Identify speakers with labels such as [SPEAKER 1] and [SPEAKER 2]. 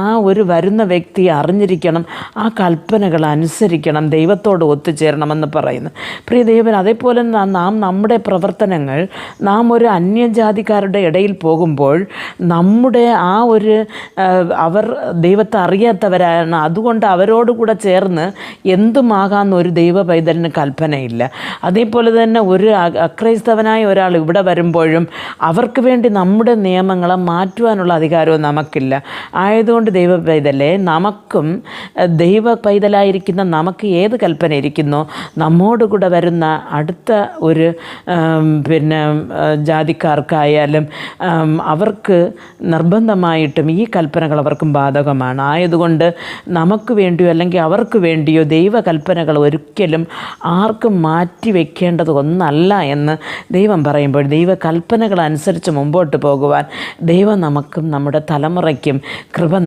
[SPEAKER 1] ആ ഒരു വരുന്ന വ്യക്തി അറിഞ്ഞിരിക്കണം, ആ കൽപ്പനകൾ അനുസരിക്കണം, ദൈവത്തോട് ഒത്തുചേരണമെന്ന് പറയുന്നു. പ്രിയ ദൈവൻ, അതേപോലെ നാം നമ്മുടെ പ്രവർത്തനങ്ങൾ, നാം ഒരു അന്യജാതിക്കാരുടെ ഇടയിൽ പോകുമ്പോൾ നമ്മുടെ ആ ഒരു അവർ ദൈവത്തെ അറിയാത്തവരാണ്, അതുകൊണ്ട് അവരോടുകൂടെ ചേർന്ന് എന്തുമാകാമെന്ന് ഒരു ദൈവ പൈതലിന് കൽപ്പനയില്ല. അതേപോലെ തന്നെ ഒരു അക്രൈസ്തവനായ ഒരാൾ ഇവിടെ വരുമ്പോഴും അവർക്ക് വേണ്ടി നമ്മുടെ നിയമങ്ങളെ മാറ്റുവാനുള്ള അധികാരവും നമുക്കില്ല. ആയതുകൊണ്ട് ദൈവ പൈതലേ, നമുക്കും ദൈവ പൈതലായിരിക്കുന്ന നമുക്ക് ഏത് കൽപ്പന ഇരിക്കുന്നോ, നമ്മോടുകൂടെ വരുന്ന അടുത്ത ഒരു ജാതിക്കാർക്കായാലും അവർക്ക് നിർബന്ധമായിട്ടും ഈ കൽപ്പനകൾ അവർക്കും ബാധകമാണ്. ആയതുകൊണ്ട് നമുക്ക് വേണ്ടിയോ അല്ലെങ്കിൽ അവർക്ക് വേണ്ടിയോ ദൈവകൽപ്പനകൾ ഒരിക്കലും ആർക്കും മാറ്റി വയ്ക്കേണ്ടത് ഒന്നല്ല എന്ന് ദൈവം പറയുമ്പോൾ, ദൈവകൽപ്പനകൾ അനുസരിച്ച് മുമ്പോട്ട് പോകുവാൻ ദൈവം നമുക്കും നമ്മുടെ തലമുറയ്ക്കും കൃപ